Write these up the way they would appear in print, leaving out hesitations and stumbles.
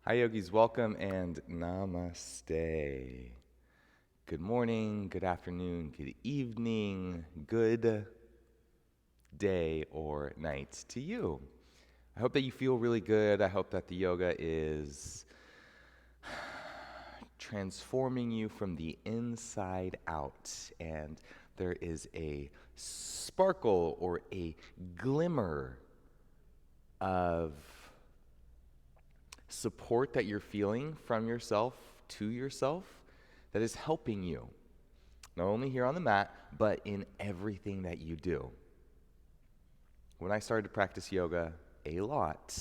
Hi, yogis. Welcome and namaste. Good morning, good afternoon, good evening, good day or night to you. I hope that you feel really good. I hope that the yoga is transforming you from the inside out and there is a sparkle or a glimmer of support that you're feeling from yourself to yourself that is helping you, not only here on the mat, but in everything that you do. When I started to practice yoga a lot,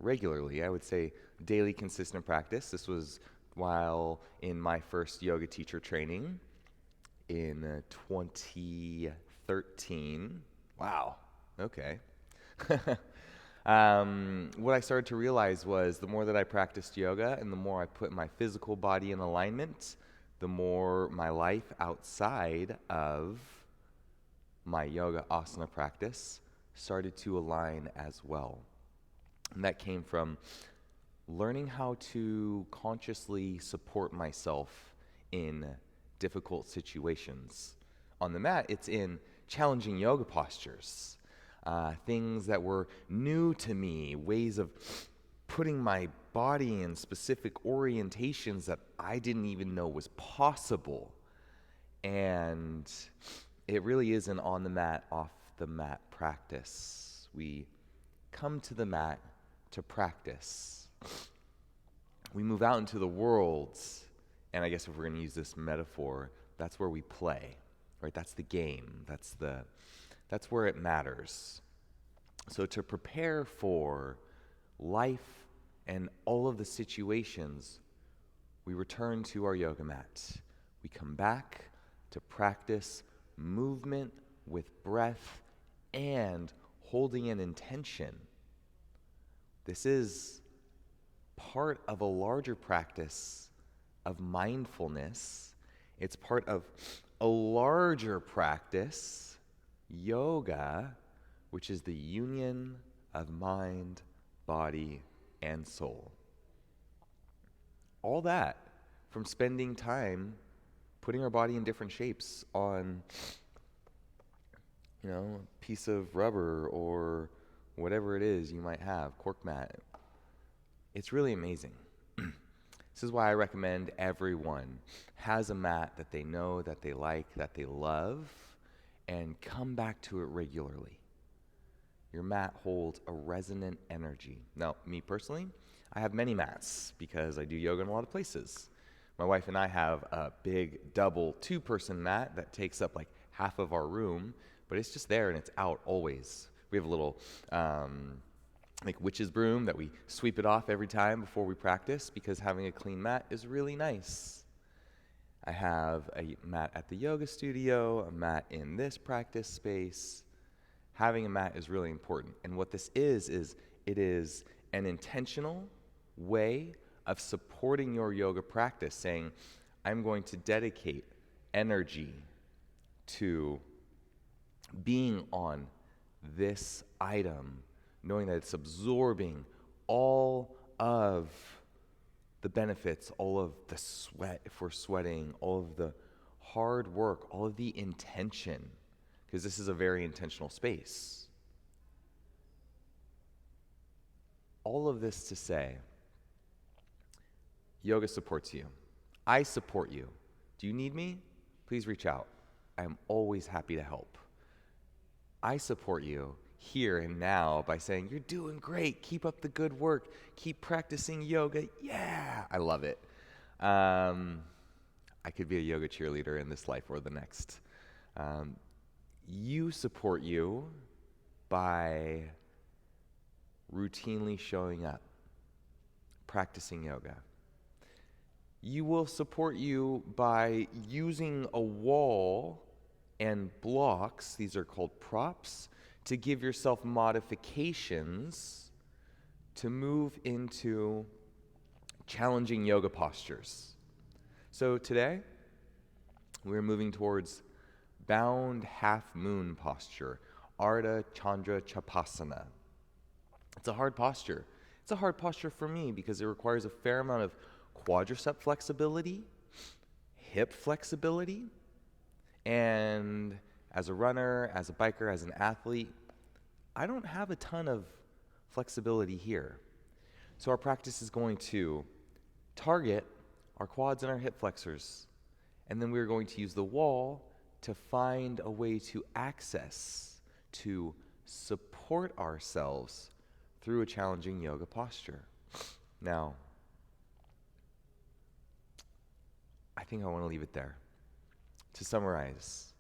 regularly, I would say daily consistent practice, this was while in my first yoga teacher training in 2013. Wow, okay. What I started to realize was the more that I practiced yoga and the more I put my physical body in alignment, the more my life outside of my yoga asana practice started to align as well. And that came from learning how to consciously support myself in difficult situations. On the mat, it's in challenging yoga postures, things that were new to me, ways of putting my body in specific orientations that I didn't even know was possible. And it really is an on the mat, off the mat practice. We come to the mat to practice. We move out into the world, and I guess if we're going to use this metaphor, that's where we play, right? That's the game. That's where it matters. So to prepare for life and all of the situations, we return to our yoga mat. We come back to practice movement with breath and holding an intention. This is part of a larger practice of mindfulness. It's part of a larger practice, yoga, which is the union of mind, body, and soul. All that from spending time putting our body in different shapes on, a piece of rubber or whatever it is you might have, cork mat. It's really amazing. This is why I recommend everyone has a mat that they know, that they like, that they love, and come back to it regularly. Your mat holds a resonant energy. Now, me personally, I have many mats because I do yoga in a lot of places. My wife and I have a big double two-person mat that takes up like half of our room, but it's just there and it's out always. We have a little like witch's broom that we sweep it off every time before we practice because having a clean mat is really nice. I have a mat at the yoga studio, a mat in this practice space. Having a mat is really important. And what this is it is an intentional way of supporting your yoga practice, saying, I'm going to dedicate energy to being on this item, knowing that it's absorbing all of the benefits, all of the sweat if we're sweating, all of the hard work, all of the intention, because this is a very intentional space. All of this to say, yoga supports you. I support you. Do you need me? Please reach out. I am always happy to help. I support you here and now by saying, you're doing great. Keep up the good work. Keep practicing yoga. Yeah, I love it. I could be a yoga cheerleader in this life or the next. You support you by routinely showing up, practicing yoga. You will support you by using a wall and blocks, these are called props, to give yourself modifications to move into challenging yoga postures. So today, we're moving towards bound half moon posture, Ardha Chandra Chapasana. It's a hard posture It's a hard posture for me because it requires a fair amount of quadricep flexibility, hip flexibility, and as a runner, as a biker, as an athlete, I don't have a ton of flexibility here. So our practice is going to target our quads and our hip flexors, and then we're going to use the wall to find a way to access, to support ourselves through a challenging yoga posture. Now, I think I want to leave it there. To summarize,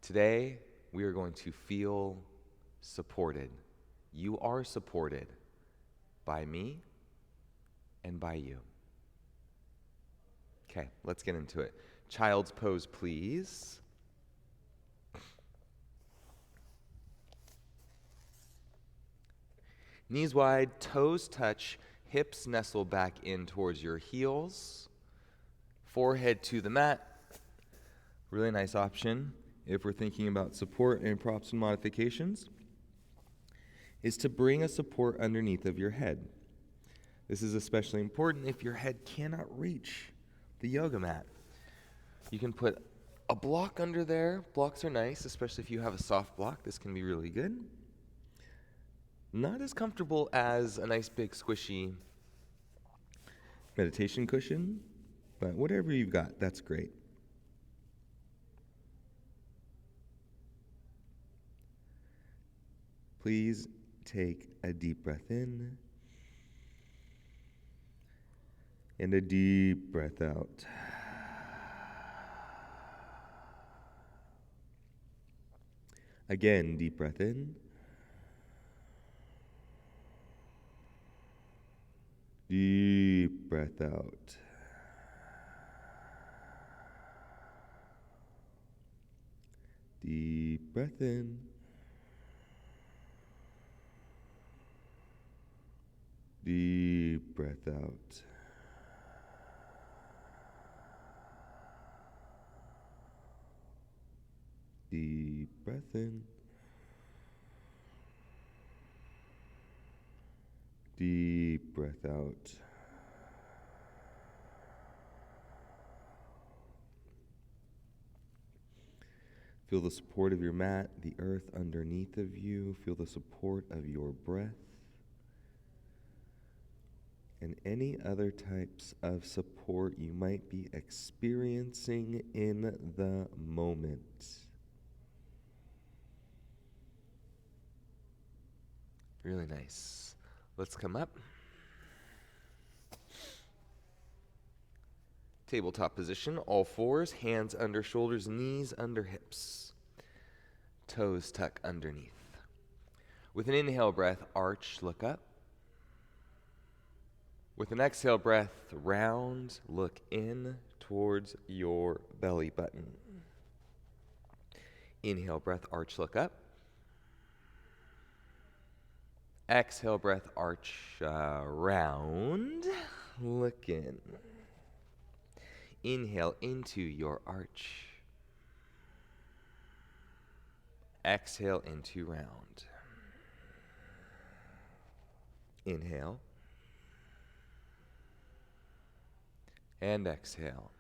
today we are going to feel supported. You are supported by me and by you. Okay, let's get into it. Child's pose, please. Knees wide, toes touch, hips nestle back in towards your heels. Forehead to the mat. Really nice option if we're thinking about support and props and modifications, is to bring a support underneath of your head. This is especially important if your head cannot reach the yoga mat. You can put a block under there. Blocks are nice, especially if you have a soft block. This can be really good. Not as comfortable as a nice big squishy meditation cushion, but whatever you've got, that's great. Please take a deep breath in and a deep breath out. Again, deep breath in. Deep breath out. Deep breath in. Deep breath out. Deep breath in. Deep breath out. Feel the support of your mat, the earth underneath of you. Feel the support of your breath and any other types of support you might be experiencing in the moment. Really nice. Let's come up. Tabletop position, all fours, hands under shoulders, knees under hips. Toes tuck underneath. With an inhale breath, arch, look up. With an exhale breath, round, look in towards your belly button. Inhale breath, arch, look up. Exhale breath, arch, round, look in. Inhale into your arch. Exhale into round. Inhale. And exhale.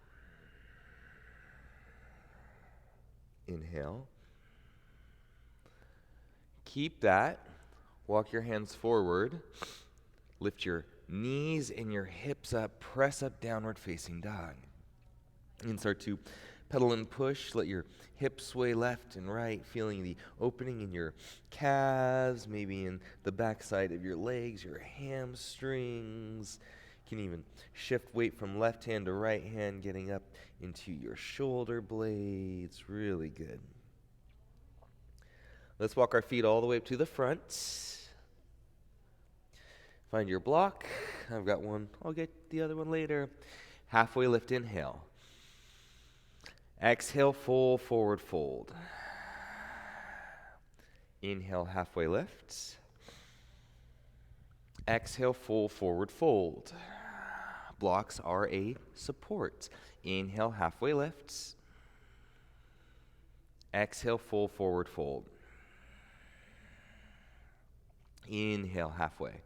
Inhale. Keep that. Walk your hands forward. Lift your knees and your hips up. Press up, downward facing dog. And start to pedal and push. Let your hips sway left and right, feeling the opening in your calves, maybe in the backside of your legs, your hamstrings. You can even shift weight from left hand to right hand, getting up into your shoulder blades. Really good. Let's walk our feet all the way up to the front. Find your block. I've got one. I'll get the other one later. Halfway lift, inhale. Exhale, full forward fold. Inhale, halfway lift. Exhale, full forward fold. Blocks are a support. Inhale, halfway lift. Exhale, full forward fold. Inhale, halfway.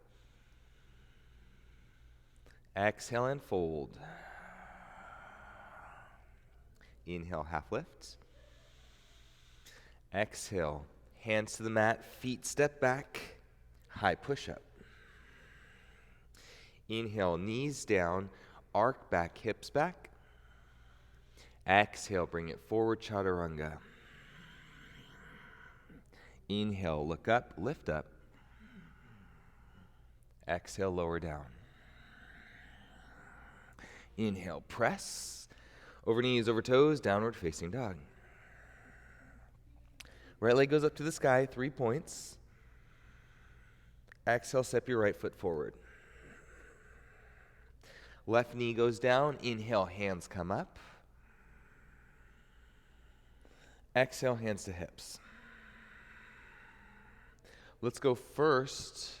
Exhale and fold. Inhale, half lift. Exhale, hands to the mat, feet step back, high push-up. Inhale, knees down, arc back, hips back. Exhale, bring it forward, chaturanga. Inhale, look up, lift up. Exhale, lower down. Inhale, press. Over knees, over toes, downward facing dog. Right leg goes up to the sky, 3 points. Exhale, step your right foot forward. Left knee goes down. Inhale, hands come up. Exhale, hands to hips. Let's go first.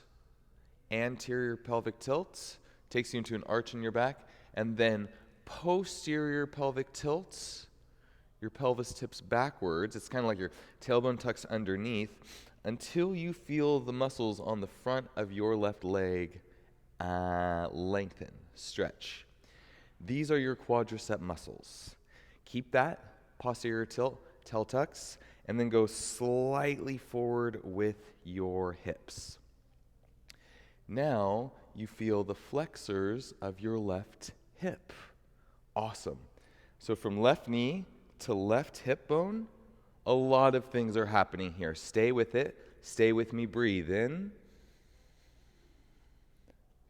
Anterior pelvic tilt takes you into an arch in your back, and then posterior pelvic tilt. Your pelvis tips backwards. It's kind of like your tailbone tucks underneath until you feel the muscles on the front of your left leg lengthen, stretch. These are your quadricep muscles. Keep that posterior tilt, tail tucks, and then go slightly forward with your hips. Now you feel the flexors of your left hip. Awesome. So from left knee to left hip bone, a lot of things are happening here. Stay with it. Stay with me. Breathe in.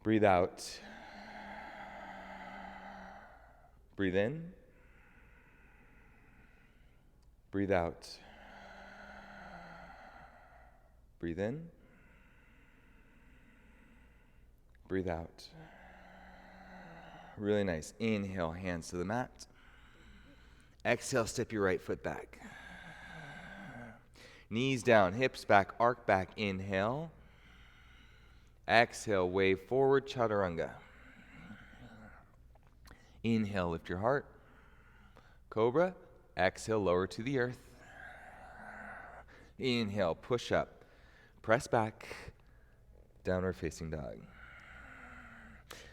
Breathe out. Breathe in. Breathe out. Breathe in. Breathe out. Really nice. Inhale, hands to the mat. Exhale, step your right foot back. Knees down, hips back, arc back. Inhale. Exhale, wave forward, chaturanga. Inhale, lift your heart. Cobra. Exhale, lower to the earth. Inhale, push up. Press back. Downward facing dog.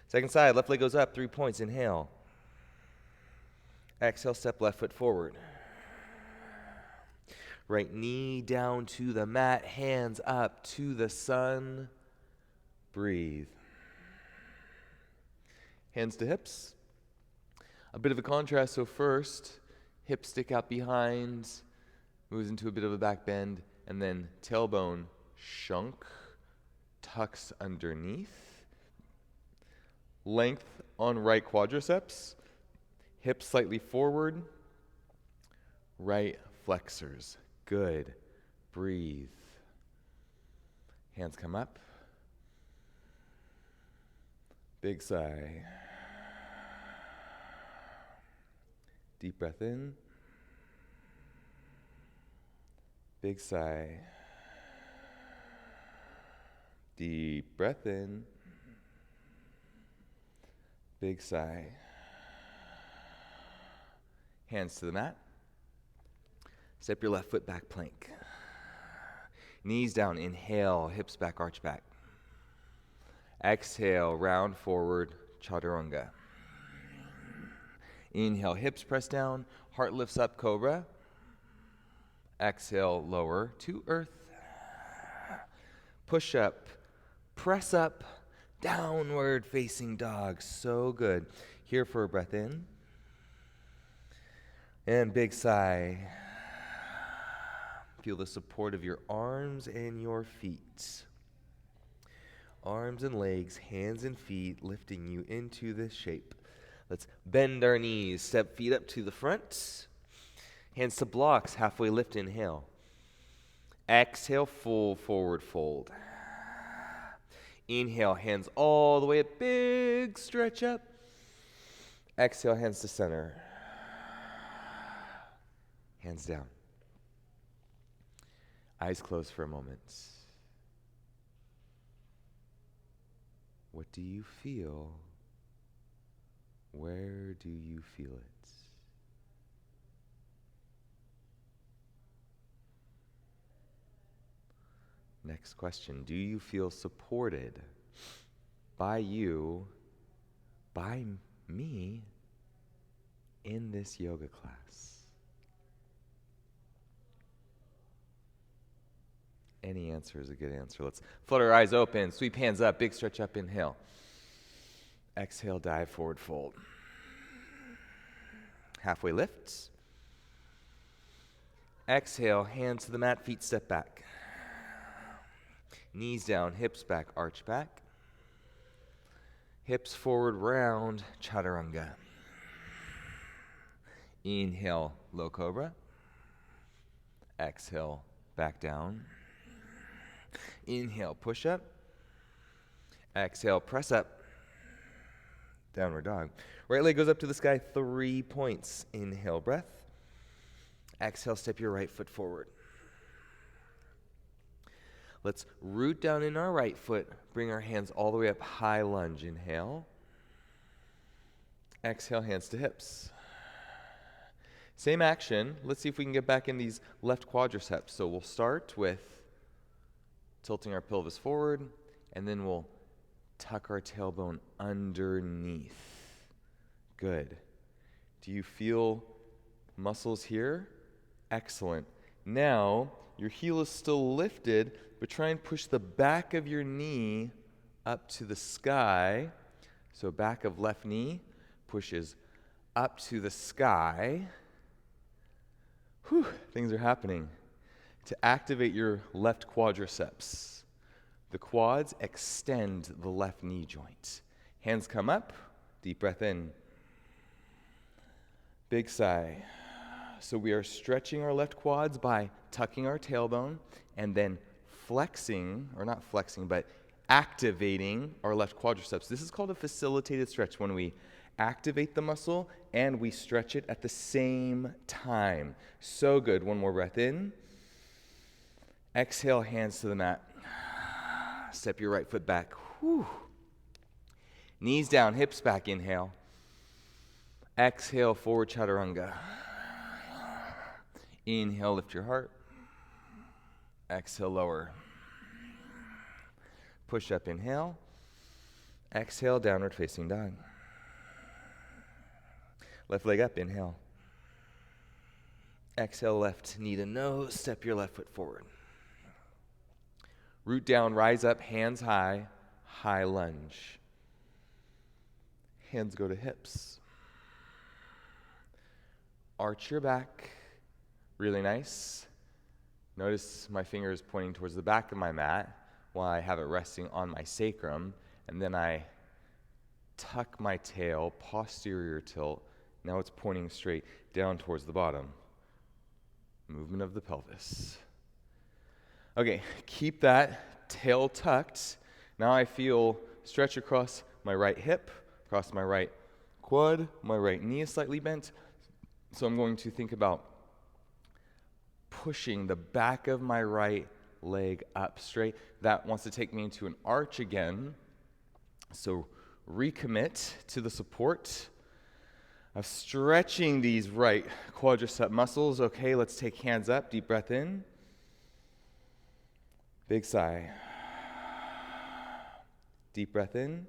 Second side, left leg goes up, 3 points. Inhale. Exhale, step left foot forward. Right knee down to the mat, hands up to the sun. Breathe. Hands to hips. A bit of a contrast. So first, hips stick out behind, moves into a bit of a back bend, and then tailbone shunk, tucks underneath. Length on right quadriceps. Hips slightly forward. Right flexors. Good. Breathe. Hands come up. Big sigh. Deep breath in. Big sigh. Deep breath in. Big sigh. Hands to the mat. Step your left foot back, plank. Knees down, inhale, hips back, arch back. Exhale, round forward, chaturanga. Inhale, hips press down, heart lifts up, cobra. Exhale, lower to earth. Push up, press up, downward facing dog. So good. Here for a breath in. And big sigh. Feel the support of your arms and your feet. Arms and legs, hands and feet lifting you into this shape. Let's bend our knees, step feet up to the front. Hands to blocks, halfway lift, inhale. Exhale, full forward fold. Inhale, hands all the way up, big stretch up. Exhale, hands to center. Hands down. Eyes closed for a moment. What do you feel? Where do you feel it? Next question. Do you feel supported by you, by me, in this yoga class? Any answer is a good answer. Let's flutter our eyes open, sweep hands up, big stretch up, inhale. Exhale, dive forward fold. Halfway lift. Exhale, hands to the mat, feet step back. Knees down, hips back, arch back. Hips forward, round, chaturanga. Inhale, low cobra. Exhale, back down. Inhale, push up. Exhale, press up. Downward dog. Right leg goes up to the sky, 3 points. Inhale, breath. Exhale, step your right foot forward. Let's root down in our right foot. Bring our hands all the way up, high lunge. Inhale. Exhale, hands to hips. Same action. Let's see if we can get back in these left quadriceps. So we'll start with tilting our pelvis forward, and then we'll tuck our tailbone underneath. Good. Do you feel muscles here? Excellent. Now, your heel is still lifted, but try and push the back of your knee up to the sky. So back of left knee pushes up to the sky. Whew, things are happening. To activate your left quadriceps, the quads extend the left knee joint. Hands come up, deep breath in. Big sigh. So we are stretching our left quads by tucking our tailbone and then flexing, or not flexing, but activating our left quadriceps. This is called a facilitated stretch, when we activate the muscle and we stretch it at the same time. So good. One more breath in. Exhale, hands to the mat. Step your right foot back. Whew. Knees down, hips back. Inhale. Exhale, forward chaturanga. Inhale, lift your heart. Exhale, lower. Push up, inhale. Exhale, downward facing dog. Left leg up, inhale. Exhale, left knee to nose. Step your left foot forward. Root down, rise up, hands high, high lunge. Hands go to hips. Arch your back. Really nice. Notice my fingers pointing towards the back of my mat while I have it resting on my sacrum, and then I tuck my tail, posterior tilt. Now it's pointing straight down towards the bottom. Movement of the pelvis. Okay, keep that tail tucked. Now I feel stretch across my right hip, across my right quad, my right knee is slightly bent. So I'm going to think about pushing the back of my right leg up straight. That wants to take me into an arch again. So recommit to the support of stretching these right quadricep muscles. Okay, let's take hands up, deep breath in. Big sigh. Deep breath in.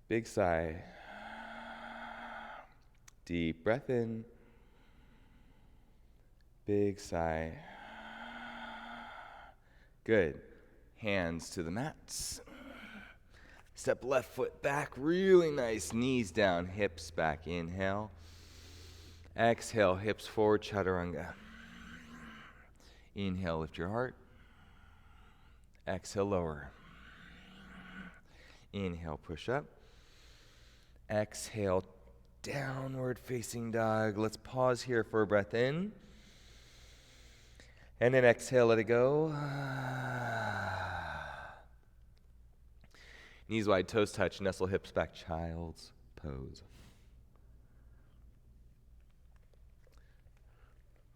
Big sigh. Deep breath in. Big sigh. Good. Hands to the mats. Step left foot back, really nice. Knees down, hips back. Inhale. Exhale, hips forward, chaturanga. Inhale, lift your heart. Exhale, lower. Inhale, push up. Exhale, downward facing dog. Let's pause here for a breath in. And then exhale, let it go. Knees wide, toes touch, nestle hips back, child's pose.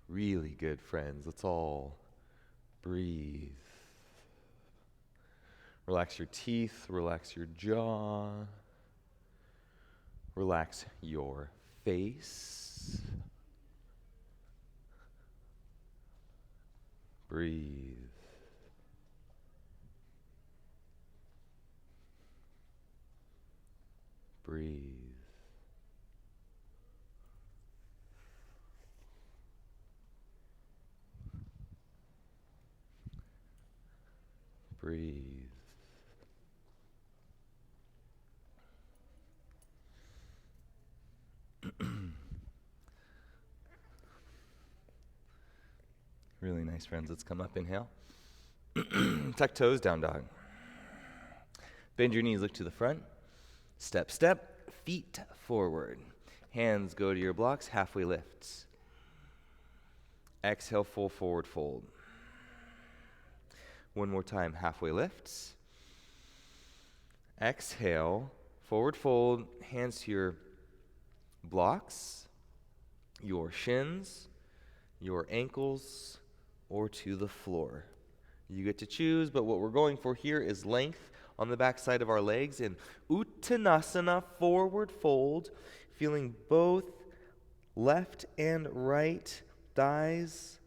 Really good, friends. Let's all breathe. Relax your teeth, relax your jaw, relax your face. Breathe. Breathe. Breathe. Really nice, friends. Let's come up. Inhale. Tuck toes, down dog. Bend your knees, look to the front. Step, step, feet forward. Hands go to your blocks, halfway lifts. Exhale, full forward fold. One more time, halfway lifts. Exhale, forward fold, hands to your blocks, your shins, your ankles, or to the floor. You get to choose, but what we're going for here is length on the back side of our legs in Uttanasana, forward fold, feeling both left and right thighs.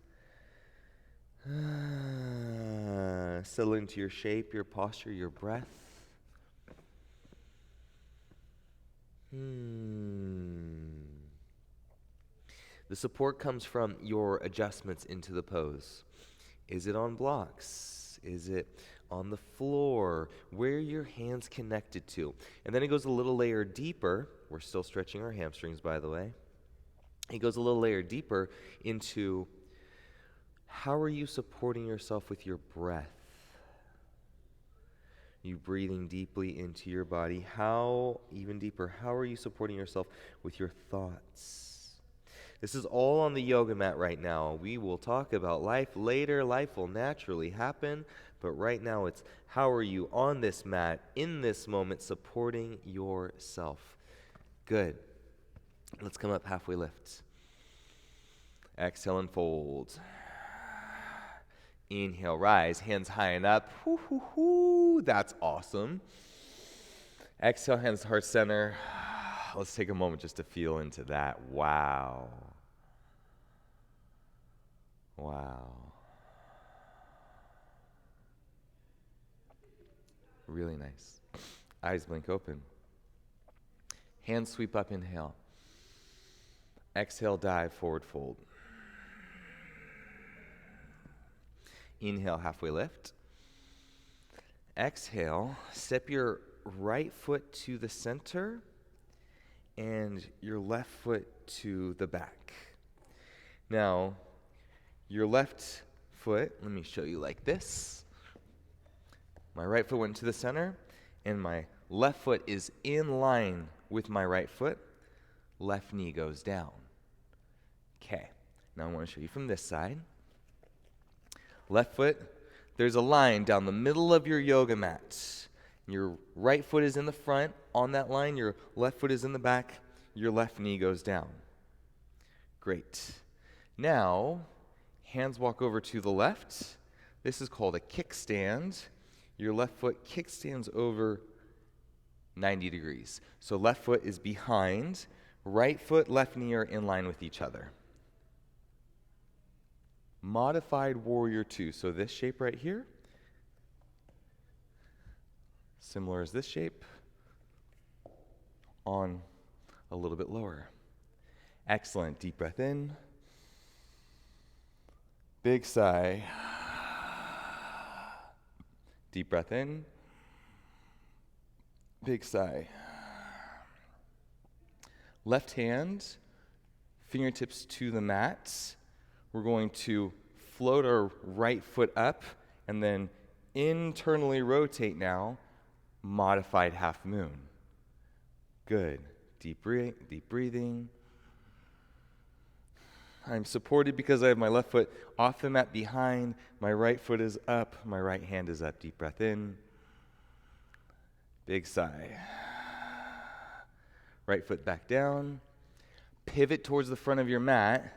Settle into your shape, your posture, your breath. The support comes from your adjustments into the pose. Is it on blocks? Is it on the floor? Where are your hands connected to? And then it goes a little layer deeper. We're still stretching our hamstrings, by the way. It goes a little layer deeper into how are you supporting yourself with your breath? You breathing deeply into your body. How, even deeper, how are you supporting yourself with your thoughts? This is all on the yoga mat right now. We will talk about life later. Life will naturally happen. But right now it's how are you on this mat, in this moment, supporting yourself. Good. Let's come up, halfway lift. Exhale and fold. Inhale, rise, hands high and up. Hoo, hoo, hoo. That's awesome. Exhale, hands heart center. Let's take a moment just to feel into that. Wow. Wow. Really nice. Eyes blink open. Hands sweep up, inhale. Exhale, dive, forward fold. Inhale, halfway lift. Exhale, step your right foot to the center and your left foot to the back. Now, your left foot, let me show you like this. My right foot went to the center, and my left foot is in line with my right foot. Left knee goes down. Okay, now I want to show you from this side. Left foot, there's a line down the middle of your yoga mat. Your right foot is in the front. On that line, your left foot is in the back. Your left knee goes down. Great. Now, hands walk over to the left. This is called a kickstand. Your left foot kickstands over 90 degrees. So left foot is behind. Right foot, left knee are in line with each other. Modified warrior two. So this shape right here, similar as this shape, on a little bit lower. Excellent. Deep breath in. Big sigh. Deep breath in. Big sigh. Left hand, fingertips to the mat. We're going to float our right foot up and then internally rotate now, modified half moon. Good. Deep breathing. I'm supported because I have my left foot off the mat behind. My right foot is up. My right hand is up. Deep breath in. Big sigh. Right foot back down. Pivot towards the front of your mat.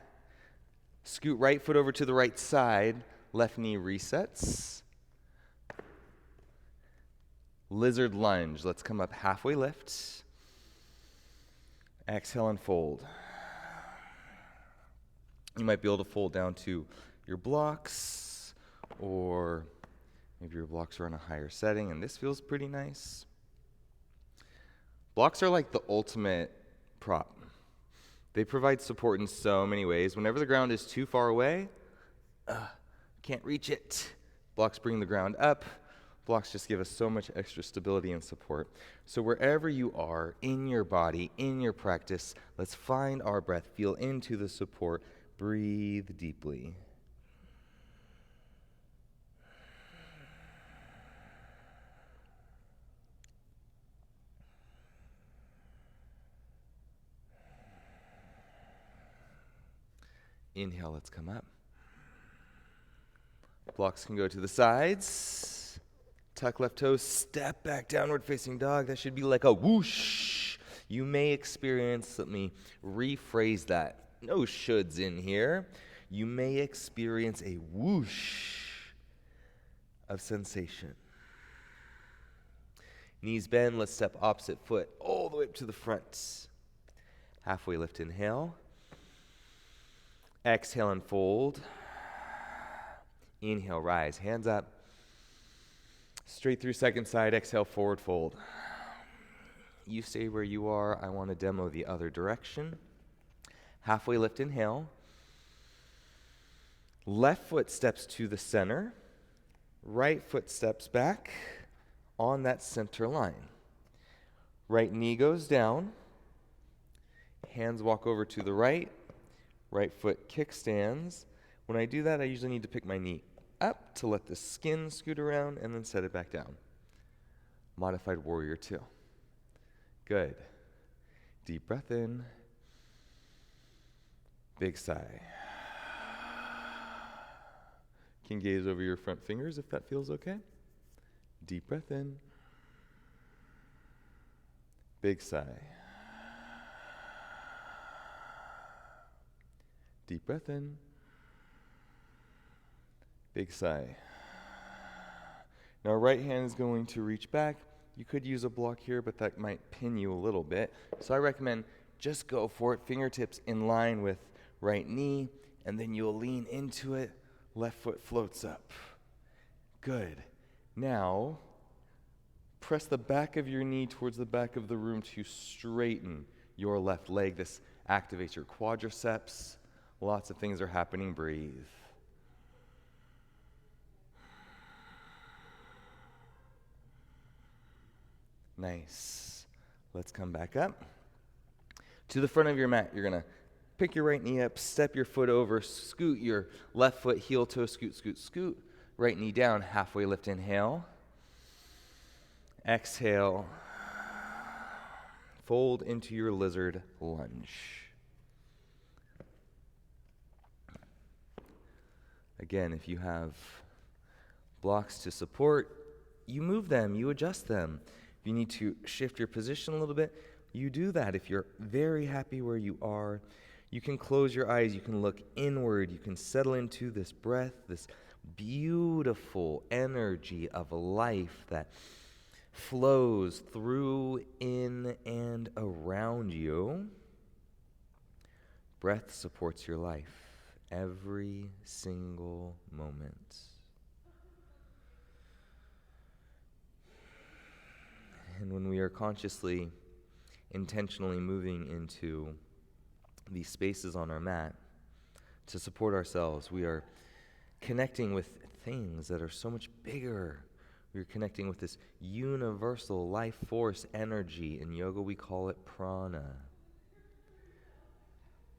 Scoot right foot over to the right side. Left knee resets. Lizard lunge. Let's come up, halfway lift. Exhale and fold. You might be able to fold down to your blocks, or maybe your blocks are on a higher setting and this feels pretty nice. Blocks are like the ultimate prop. They provide support in so many ways. Whenever the ground is too far away, can't reach it. Blocks bring the ground up. Blocks just give us so much extra stability and support. So wherever you are, in your body, in your practice, let's find our breath. Feel into the support. Breathe deeply. Inhale, let's come up. Blocks can go to the sides. Tuck left toes, step back, downward facing dog. That should be like a whoosh. You may experience, let me rephrase that. No shoulds in here. You may experience a whoosh of sensation. Knees bend, let's step opposite foot all the way up to the front. Halfway lift, inhale. Exhale and fold. Inhale, rise, hands up. Straight through second side, exhale, forward fold. You stay where you are. I want to demo the other direction. Halfway lift, inhale. Left foot steps to the center. Right foot steps back on that center line. Right knee goes down. Hands walk over to the right. Right foot kickstands. When I do that, I usually need to pick my knee up to let the skin scoot around and then set it back down. Modified warrior 2. Good. Deep breath in. Big sigh. Can gaze over your front fingers if that feels okay. Deep breath in. Big sigh. Deep breath in. Big sigh. Now, right hand is going to reach back. You could use a block here, but that might pin you a little bit. So I recommend just go for it. Fingertips in line with right knee, and then you'll lean into it. Left foot floats up. Good. Now, press the back of your knee towards the back of the room to straighten your left leg. This activates your quadriceps. Lots of things are happening. Breathe. Nice. Let's come back up. To the front of your mat, you're going to pick your right knee up, step your foot over, scoot your left foot, heel toe, scoot, scoot, scoot. Right knee down, halfway lift, inhale. Exhale. Fold into your lizard lunge. Again, if you have blocks to support, you move them, you adjust them. If you need to shift your position a little bit, you do that. If you're very happy where you are, you can close your eyes, you can look inward, you can settle into this breath, this beautiful energy of life that flows through, in, and around you. Breath supports your life every single moment. And when we are consciously, intentionally moving into these spaces on our mat to support ourselves, we are connecting with things that are so much bigger. We're connecting with this universal life force energy. In yoga, we call it prana.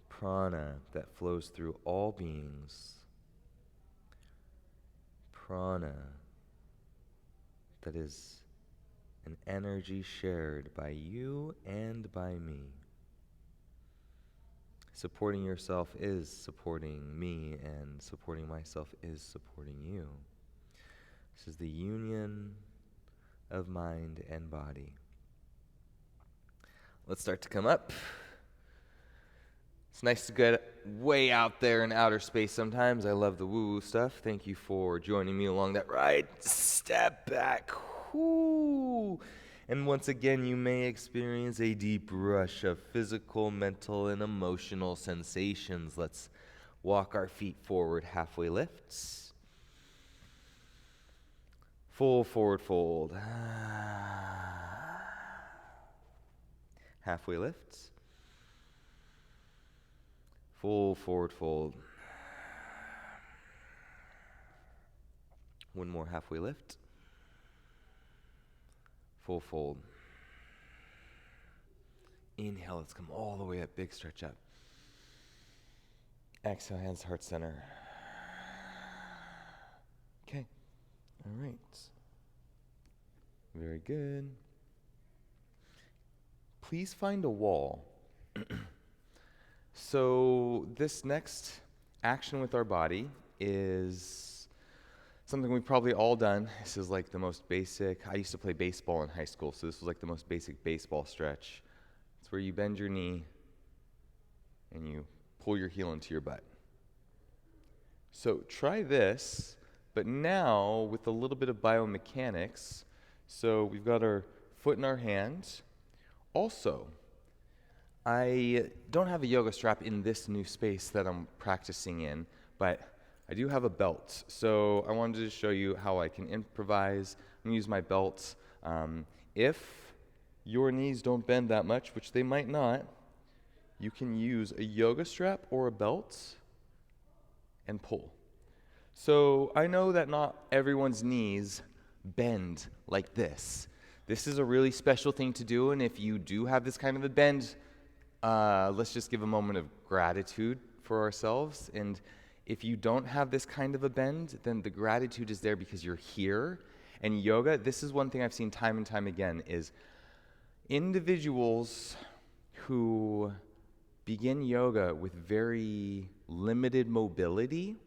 Prana that flows through all beings. Prana that is an energy shared by you and by me. Supporting yourself is supporting me, and supporting myself is supporting you. This is the union of mind and body. Let's start to come up. It's nice to get way out there in outer space sometimes. I love the woo-woo stuff. Thank you for joining me along that ride. Step back. Whoo. And once again, you may experience a deep rush of physical, mental, and emotional sensations. Let's walk our feet forward, halfway lifts. Full forward fold. Halfway lift. Full forward fold. One more halfway lift. Full fold. Inhale, let's come all the way up, big stretch up. Exhale, hands to heart center. Okay, all right. Very good. Please find a wall. So this next action with our body is something we've probably all done. This is like the most basic. I used to play baseball in high school, so this was like the most basic baseball stretch. It's where you bend your knee and you pull your heel into your butt. So try this, but now with a little bit of biomechanics. So we've got our foot in our hand. Also, I don't have a yoga strap in this new space that I'm practicing in, but I do have a belt. So I wanted to show you how I can improvise. I'm going to use my belt. If your knees don't bend that much, which they might not, you can use a yoga strap or a belt and pull. So I know that not everyone's knees bend like this. This is a really special thing to do, and if you do have this kind of a bend, let's just give a moment of gratitude for ourselves. And if you don't have this kind of a bend, then the gratitude is there because you're here. And yoga, this is one thing I've seen time and time again, is individuals who begin yoga with very limited mobility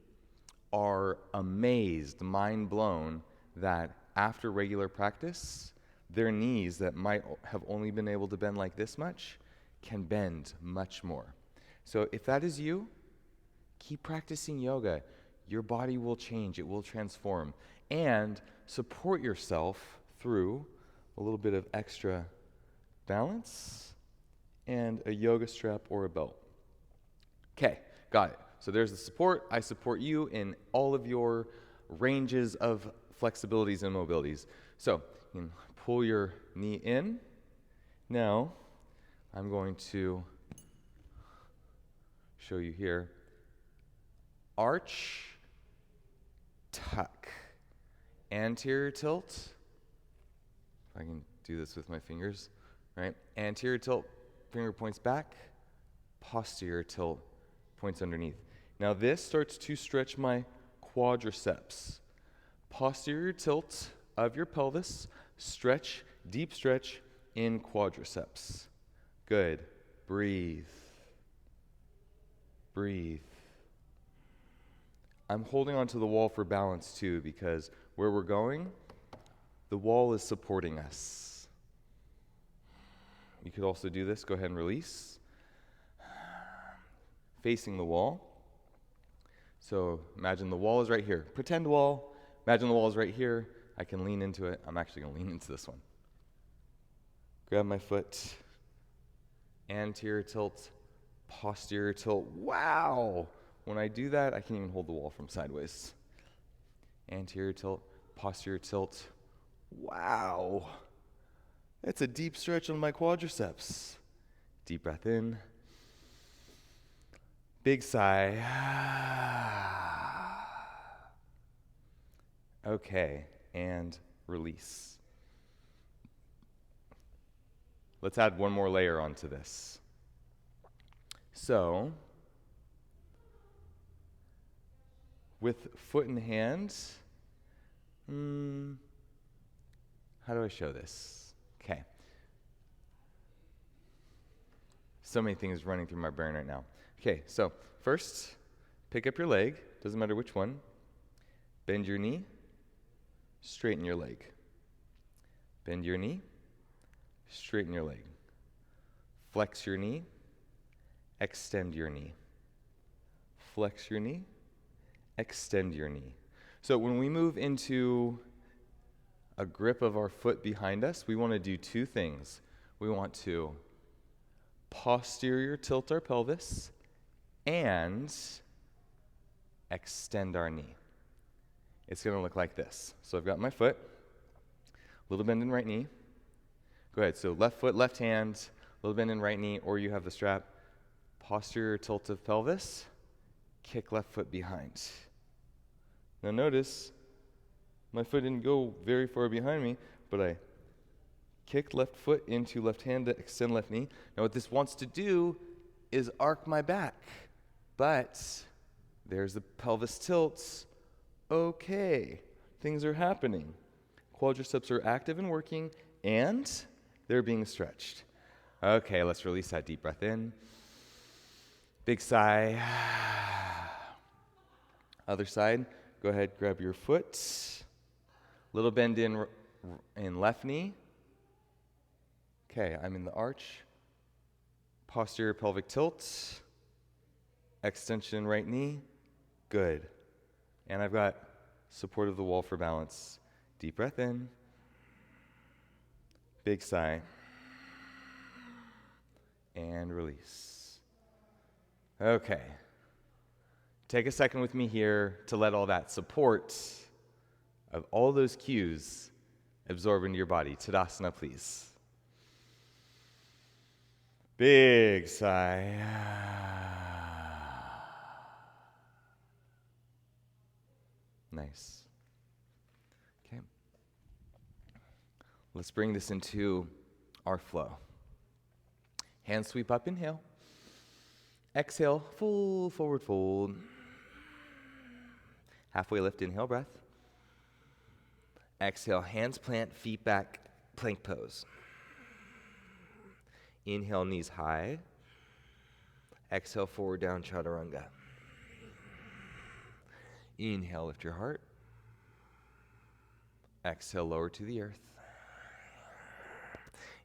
are amazed, mind blown, that after regular practice, their knees that might have only been able to bend like this much can bend much more. So if that is you, keep practicing yoga. Your body will change, it will transform. And support yourself through a little bit of extra balance and a yoga strap or a belt. Okay, got it. So there's the support. I support you in all of your ranges of flexibilities and mobilities. So you can pull your knee in. Now, I'm going to show you here. Arch, tuck, anterior tilt. If I can do this with my fingers, right? Anterior tilt, finger points back. Posterior tilt, points underneath. Now this starts to stretch my quadriceps. Posterior tilt of your pelvis, stretch, deep stretch in quadriceps. Good. Breathe. Breathe. I'm holding onto the wall for balance too, because where we're going, the wall is supporting us. You could also do this. Go ahead and release. Facing the wall. So imagine the wall is right here. Pretend wall. Imagine the wall is right here. I can lean into it. I'm actually going to lean into this one. Grab my foot. Anterior tilt. Posterior tilt. Wow! When I do that, I can even hold the wall from sideways. Anterior tilt. Posterior tilt. Wow! That's a deep stretch on my quadriceps. Deep breath in. Big sigh. Okay, and release. Let's add one more layer onto this. So, with foot in hand, how do I show this? Okay. So many things running through my brain right now. Okay, so first, pick up your leg, doesn't matter which one. Bend your knee, straighten your leg. Bend your knee, straighten your leg. Flex your knee, extend your knee. Flex your knee, extend your knee. So when we move into a grip of our foot behind us, we want to do two things. We want to posterior tilt our pelvis and extend our knee. It's going to look like this. So I've got my foot. Little bend in right knee. Go ahead. So left foot, left hand, little bend in right knee, or you have the strap. Posterior tilt of pelvis. Kick left foot behind. Now notice, my foot didn't go very far behind me, but I kicked left foot into left hand to extend left knee. Now what this wants to do is arc my back. But there's the pelvis tilts. Okay, things are happening. Quadriceps are active and working, and they're being stretched. Okay, let's release that deep breath in. Big sigh. Other side, go ahead, grab your foot. Little bend in left knee. Okay, I'm in the arch. Posterior pelvic tilt. Extension right knee. Good. And I've got support of the wall for balance. Deep breath in. Big sigh. And release. Okay. Take a second with me here to let all that support of all those cues absorb into your body. Tadasana, please. Big sigh. Nice. Okay. Let's bring this into our flow. Hands sweep up, inhale. Exhale, full forward fold. Halfway lift, inhale, breath. Exhale, hands plant, feet back, plank pose. Inhale, knees high. Exhale, forward down, chaturanga. Inhale, lift your heart. Exhale, lower to the earth.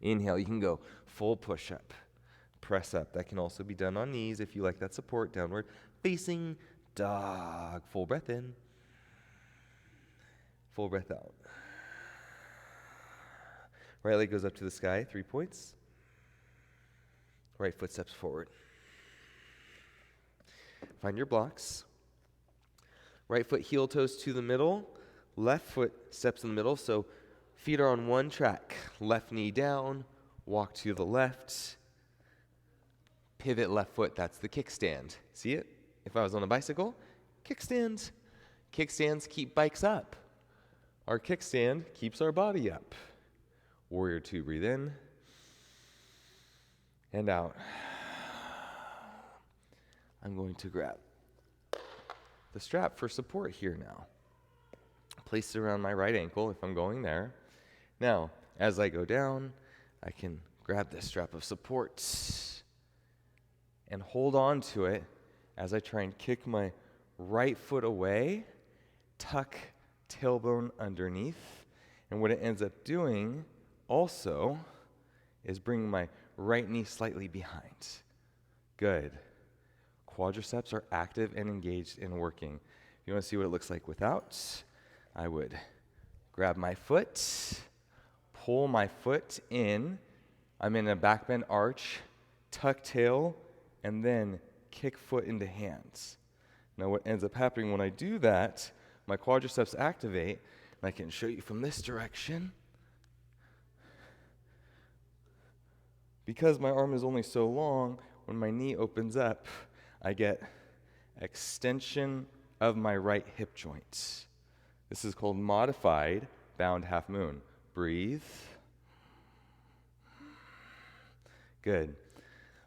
Inhale, you can go full push-up, press up. That can also be done on knees if you like that support. Downward facing dog. Full breath in. Full breath out. Right leg goes up to the sky, 3 points. Right foot steps forward. Find your blocks. Right foot heel toes to the middle. Left foot steps in the middle. So feet are on one track. Left knee down. Walk to the left. Pivot left foot. That's the kickstand. See it? If I was on a bicycle, kickstand. Kickstands keep bikes up. Our kickstand keeps our body up. Warrior 2, breathe in. And out. I'm going to grab the strap for support here now. Place it around my right ankle if I'm going there. Now, as I go down, I can grab this strap of support and hold on to it as I try and kick my right foot away, tuck tailbone underneath, and what it ends up doing also is bringing my right knee slightly behind. Good. Quadriceps are active and engaged and working. If you want to see what it looks like without, I would grab my foot, pull my foot in. I'm in a back bend arch, tuck tail, and then kick foot into hands. Now what ends up happening when I do that, my quadriceps activate, and I can show you from this direction. Because my arm is only so long, when my knee opens up, I get extension of my right hip joint. This is called modified bound half moon. Breathe. Good.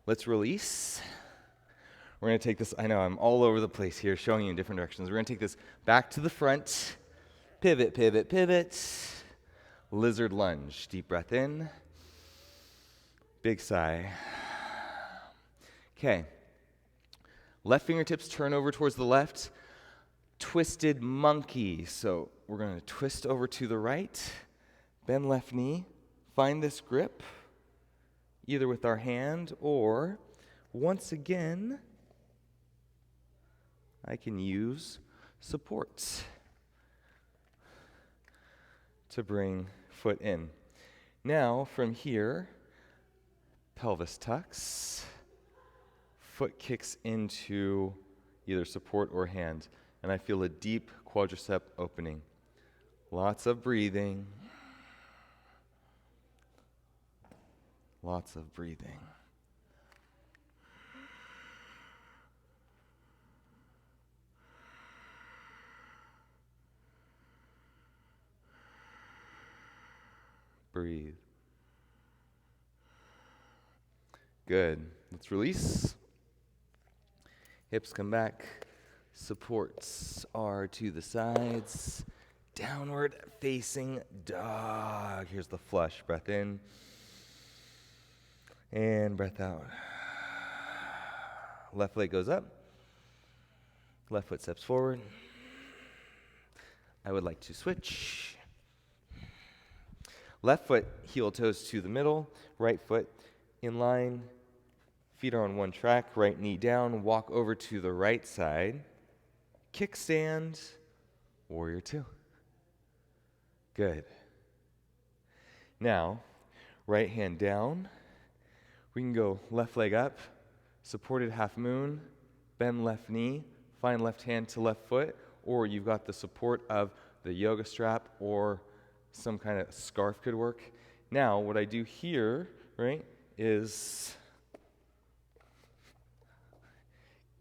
Let's release. We're going to take this, I know I'm all over the place here, showing you in different directions. We're going to take this back to the front. Pivot, pivot, pivot. Lizard lunge. Deep breath in. Big sigh. Okay. Left fingertips turn over towards the left. Twisted monkey. So we're going to twist over to the right. Bend left knee. Find this grip, either with our hand or, once again, I can use supports to bring foot in. Now, from here, pelvis tucks, foot kicks into either support or hand, and I feel a deep quadricep opening. Lots of breathing. Lots of breathing. Breathe. Good. Let's release. Hips come back. Supports are to the sides. Downward facing dog. Here's the flush. Breath in. And breath out. Left leg goes up. Left foot steps forward. I would like to switch. Left foot, heel toes to the middle. Right foot in line. Feet are on one track. Right knee down. Walk over to the right side. Kickstand. Warrior two. Good. Now, right hand down. We can go left leg up, supported half moon, bend left knee, find left hand to left foot, or you've got the support of the yoga strap or some kind of scarf could work. Now, what I do here, right, is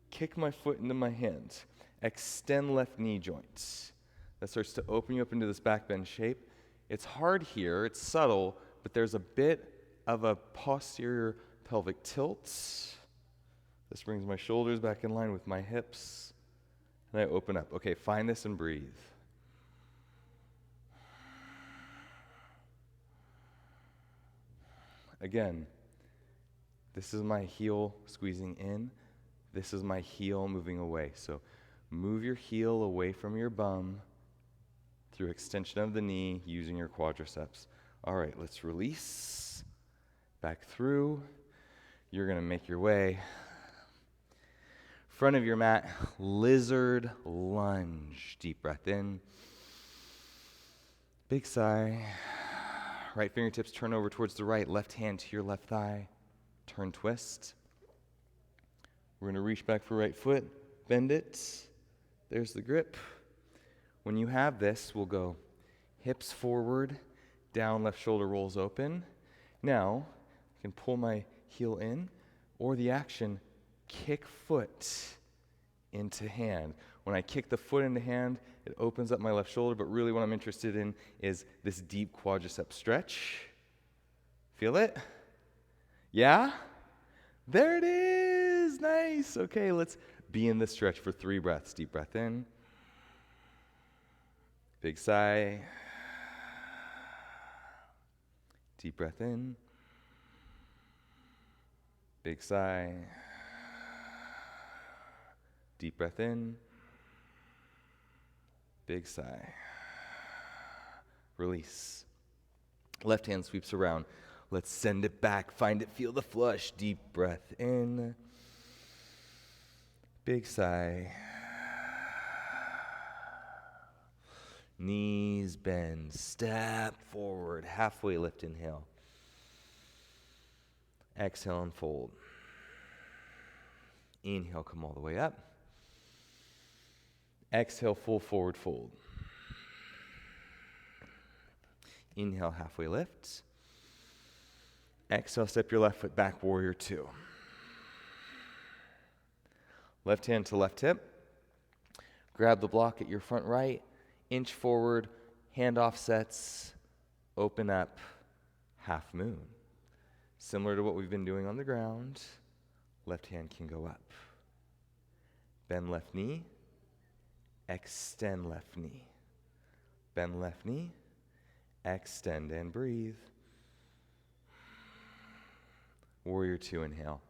kick my foot into my hand, extend left knee joints. That starts to open you up into this back bend shape. It's hard here, it's subtle, but there's a bit of a posterior pelvic tilt. This brings my shoulders back in line with my hips, and I open up. Okay, find this and breathe. Again, this is my heel squeezing in. This is my heel moving away. So move your heel away from your bum through extension of the knee using your quadriceps. All right, let's release. Back through. You're going to make your way. Front of your mat, lizard lunge. Deep breath in. Big sigh. Right fingertips turn over towards the right. Left hand to your left thigh. Turn, twist. We're going to reach back for right foot. Bend it. There's the grip. When you have this, we'll go hips forward, down, left shoulder rolls open. Now, I can pull my heel in, or the action, kick foot into hand. When I kick the foot into hand, it opens up my left shoulder, but really what I'm interested in is this deep quadricep stretch. Feel it? Yeah? There it is! Nice! Okay, let's be in this stretch for 3 breaths. Deep breath in. Big sigh. Deep breath in. Big sigh. Deep breath in. Big sigh. Release. Left hand sweeps around. Let's send it back. Find it. Feel the flush. Deep breath in. Big sigh. Knees bend. Step forward. Halfway lift. Inhale. Exhale and fold. Inhale, come all the way up. Exhale, full forward fold. Inhale, halfway lift. Exhale, step your left foot back, warrior two. Left hand to left hip. Grab the block at your front right. Inch forward, hand offsets, open up, half moon. Similar to what we've been doing on the ground, left hand can go up. Bend left knee, extend left knee. Bend left knee, extend and breathe. Warrior two, inhale.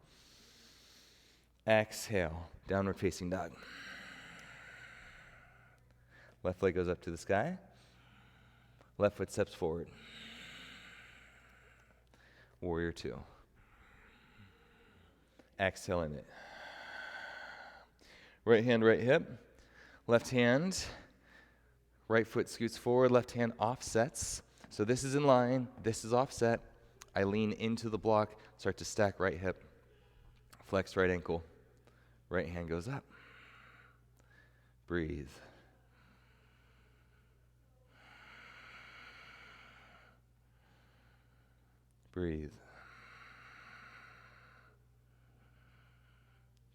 Exhale, downward facing dog. Left leg goes up to the sky. Left foot steps forward. Warrior two. Exhale in it. Right hand, right hip. Left hand, right foot scoots forward. Left hand offsets. So this is in line. This is offset. I lean into the block. Start to stack right hip. Flex right ankle. Right hand goes up. Breathe. Breathe.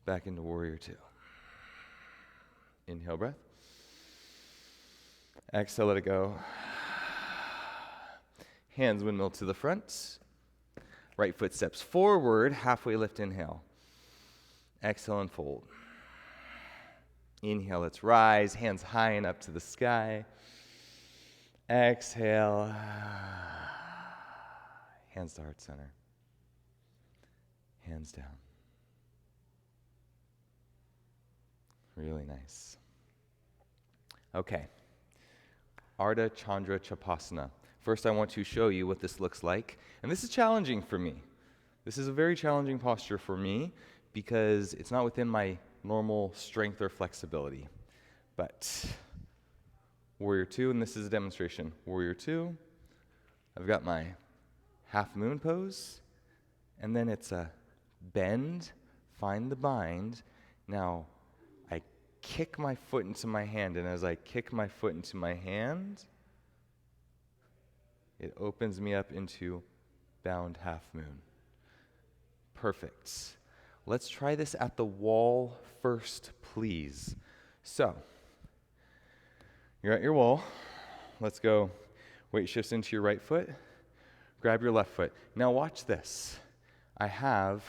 back into warrior two. Inhale breath. Exhale, let it go. Hands windmill to the front. Right foot steps forward, halfway lift, inhale. Exhale and fold. Inhale, let's rise, hands high and up to the sky. Exhale. Hands to heart center. Hands down. Really nice. Okay. Ardha Chandra Chapasana. First, I want to show you what this looks like. And this is challenging for me. This is a very challenging posture for me because it's not within my normal strength or flexibility. But warrior two, and this is a demonstration. Warrior two, I've got my half moon pose, and then it's a bend, find the bind. Now, I kick my foot into my hand, and as I kick my foot into my hand, it opens me up into bound half moon. Perfect. Let's try this at the wall first, please. So, you're at your wall. Let's go. Weight shifts into your right foot. Grab your left foot. Now watch this. I have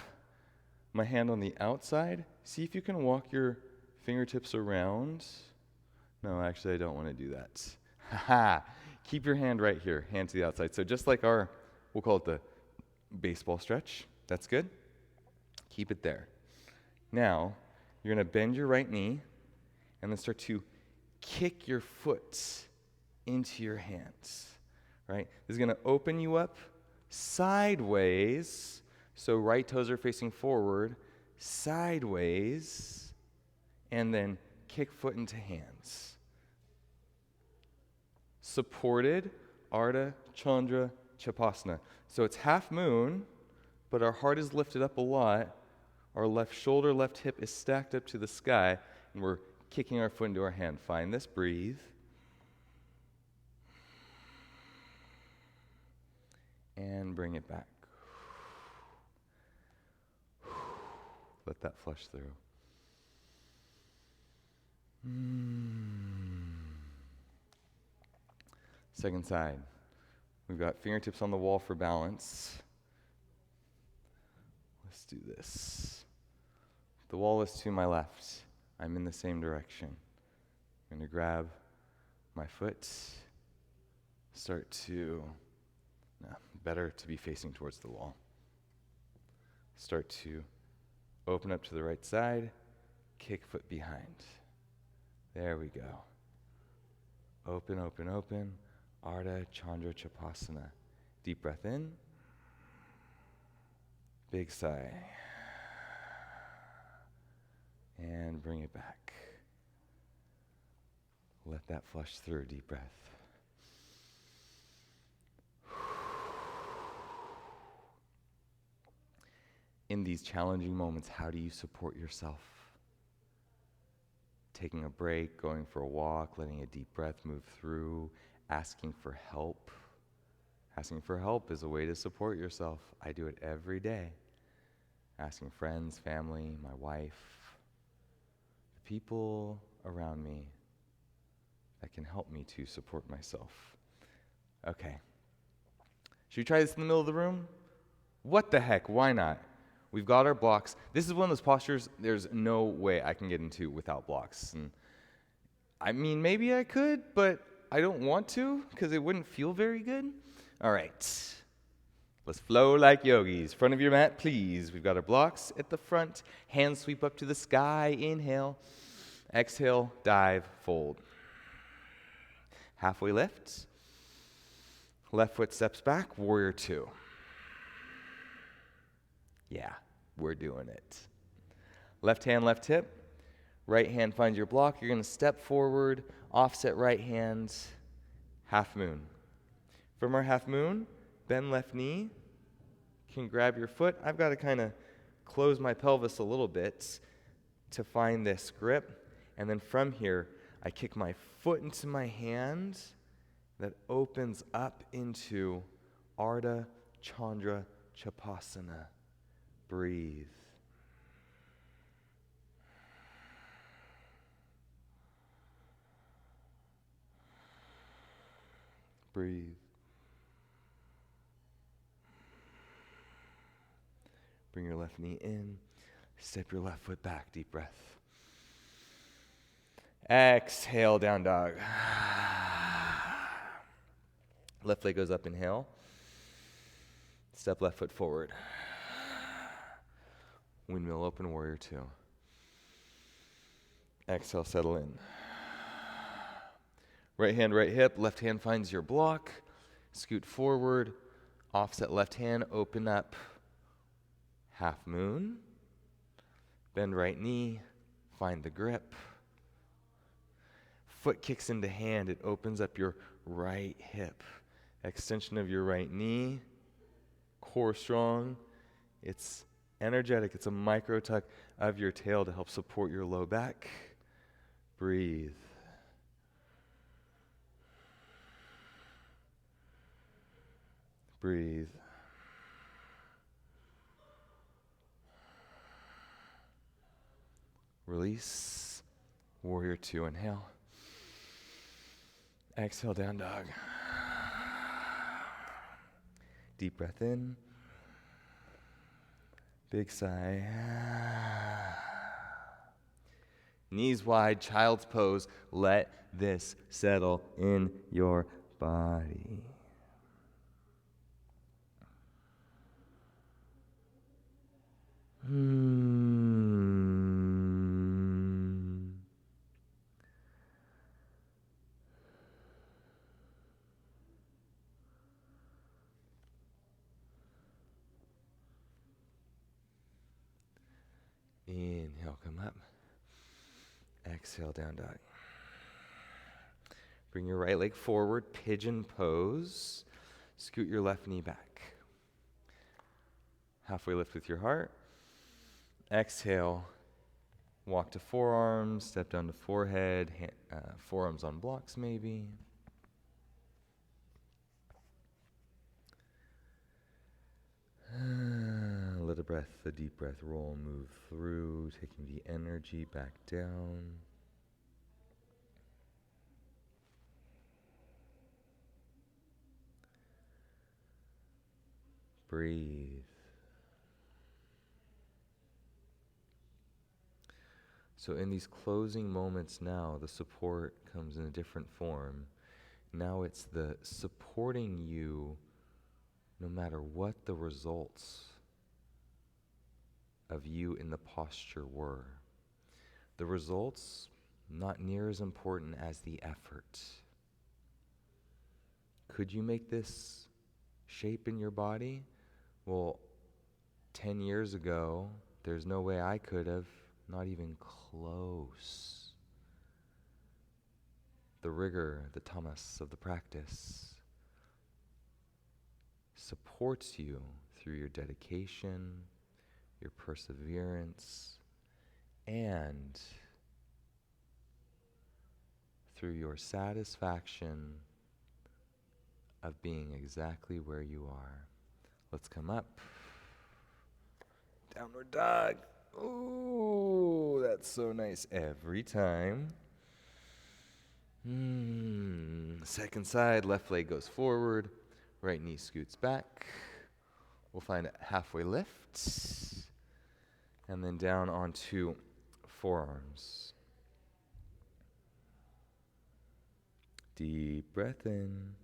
my hand on the outside. See if you can walk your fingertips around. No, actually, I don't want to do that. Haha. Keep your hand right here, hand to the outside. So just like we'll call it the baseball stretch. That's good. Keep it there. Now, you're going to bend your right knee and then start to kick your foot into your hands, right? This is going to open you up sideways. So right toes are facing forward, sideways, and then kick foot into hands. Supported Ardha Chandra Chapasana. So it's half moon, but our heart is lifted up a lot. Our left shoulder, left hip is stacked up to the sky, and we're kicking our foot into our hand. Find this, breathe. And bring it back. Let that flush through. Second side. We've got fingertips on the wall for balance. Let's do this. The wall is to my left. I'm in the same direction. I'm going to grab my foot. Better to be facing towards the wall. Start to open up to the right side. Kick foot behind. There we go. Open, open, open. Ardha Chandra Chapasana. Deep breath in. Big sigh. And bring it back. Let that flush through. Deep breath. In these challenging moments, how do you support yourself? Taking a break, going for a walk, letting a deep breath move through, asking for help. Asking for help is a way to support yourself. I do it every day. Asking friends, family, my wife, the people around me that can help me to support myself. Okay. Should we try this in the middle of the room? What the heck? Why not? We've got our blocks. This is one of those postures there's no way I can get into without blocks. And I mean, maybe I could, but I don't want to because it wouldn't feel very good. All right. Let's flow like yogis. Front of your mat, please. We've got our blocks at the front. Hands sweep up to the sky. Inhale. Exhale. Dive. Fold. Halfway lift. Left foot steps back. Warrior two. Yeah, we're doing it. Left hand, left hip. Right hand finds your block. You're going to step forward, offset right hand, half moon. From our half moon, bend left knee. You can grab your foot. I've got to kind of close my pelvis a little bit to find this grip. And then from here, I kick my foot into my hand that opens up into Ardha Chandra Chapasana. Breathe. Breathe. Bring your left knee in. Step your left foot back. Deep breath. Exhale, down dog. Left leg goes up, inhale. Step left foot forward. Windmill open, warrior two. Exhale, settle in. Right hand, right hip. Left hand finds your block. Scoot forward. Offset left hand, open up. Half moon. Bend right knee. Find the grip. Foot kicks into hand. It opens up your right hip. Extension of your right knee. Core strong. It's energetic. It's a micro tuck of your tail to help support your low back. Breathe. Breathe. Release. Warrior two, inhale. Exhale, down dog. Deep breath in. Big sigh. Knees wide, child's pose. Let this settle in your body. Inhale, come up. Exhale, down dog. Bring your right leg forward, pigeon pose. Scoot your left knee back. Halfway lift with your heart. Exhale, walk to forearms, step down to forehead, forearms on blocks maybe. Let a deep breath roll, move through, taking the energy back down. Breathe. So in these closing moments now, the support comes in a different form. Now it's the supporting you no matter what the results of you in the posture were. The results, not near as important as the effort. Could you make this shape in your body? Well, 10 years ago, there's no way I could have, not even close. The rigor, the tamas of the practice supports you through your dedication, your perseverance, and through your satisfaction of being exactly where you are. Let's come up. Downward dog. Ooh, that's so nice every time. Second side, left leg goes forward, right knee scoots back. We'll find a halfway lift, and then down onto forearms. Deep breath in.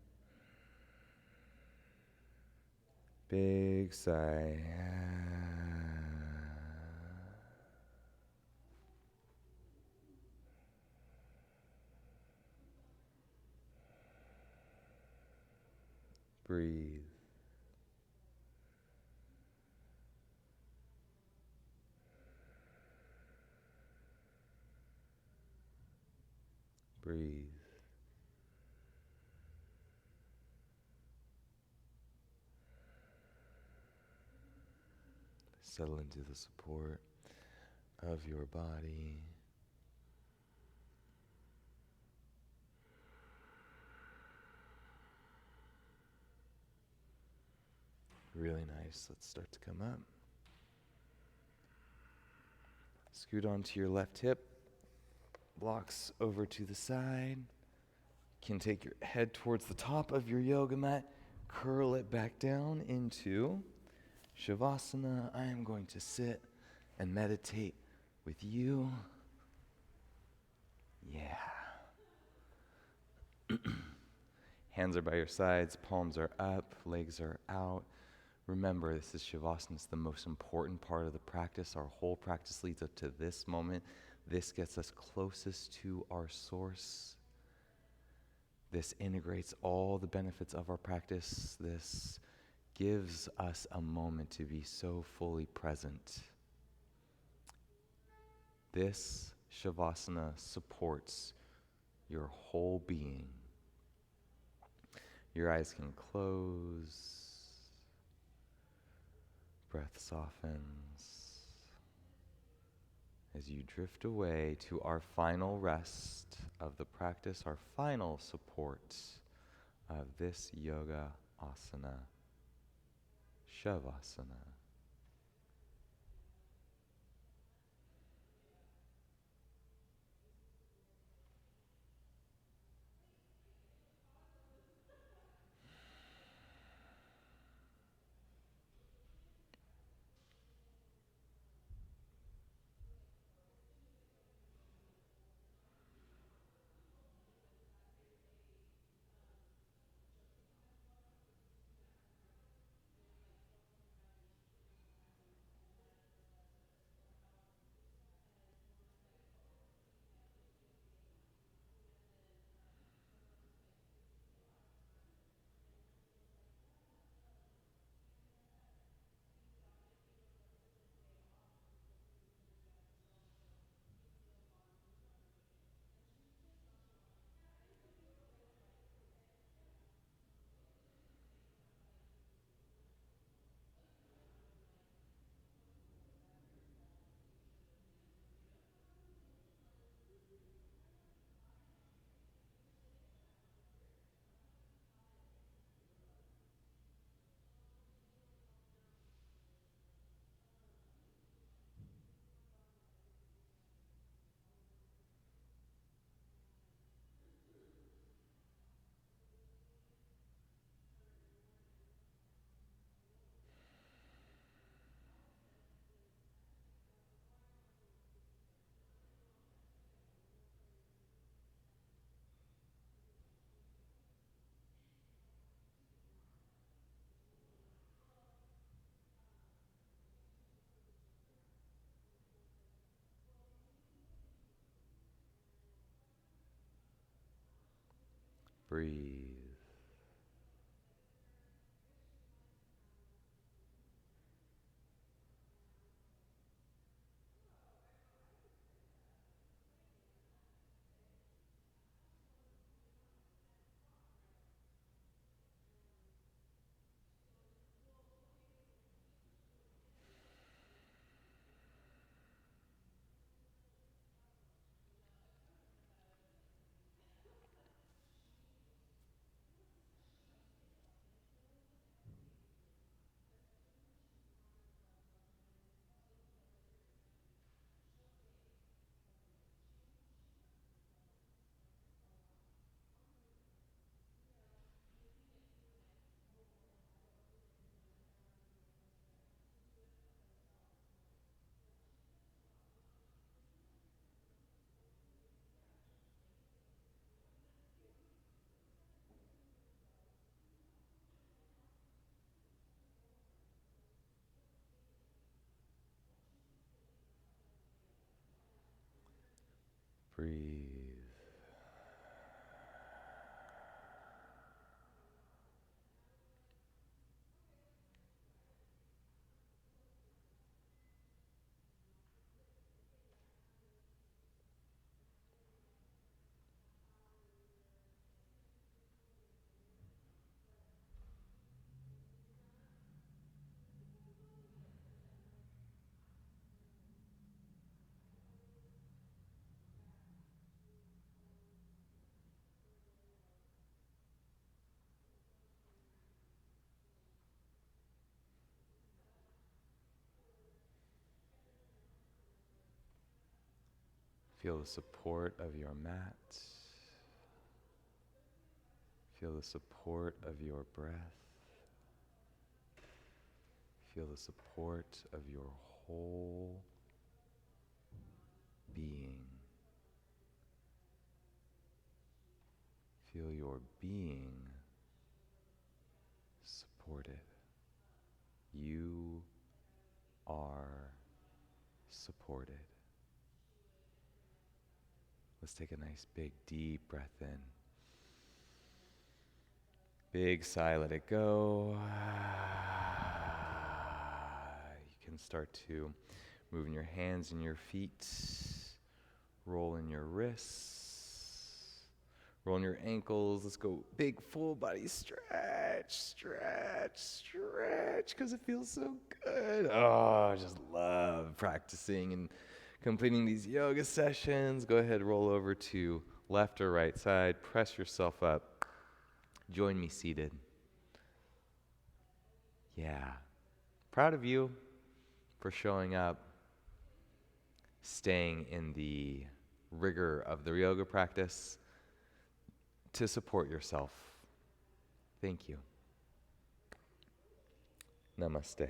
Big sigh. Breathe. Breathe. Settle into the support of your body. Really nice. Let's start to come up. Scoot onto your left hip. Blocks over to the side. can take your head towards the top of your yoga mat, curl it back down into Shavasana. I am going to sit and meditate with you. Yeah. Hands are by your sides, palms are up, legs are out. Remember, this is Shavasana. It's the most important part of the practice. Our whole practice leads up to this moment. This gets us closest to our source. This integrates all the benefits of our practice. This gives us a moment to be so fully present. This Shavasana supports your whole being. Your eyes can close. Breath softens as you drift away to our final rest of the practice, our final support of this yoga asana, Shavasana. Breathe. Breathe. Feel the support of your mat. Feel the support of your breath. Feel the support of your whole being. Feel your being supported. You are supported. Let's take a nice big deep breath in. Big sigh, let it go. You can start to move in your hands and your feet, roll in your wrists, roll in your ankles. Let's go big full body stretch, stretch, stretch, because it feels so good. Oh, I just love practicing and completing these yoga sessions. Go ahead, roll over to left or right side, press yourself up. Join me seated. Yeah. Proud of you for showing up, staying in the rigor of the yoga practice to support yourself. Thank you. Namaste.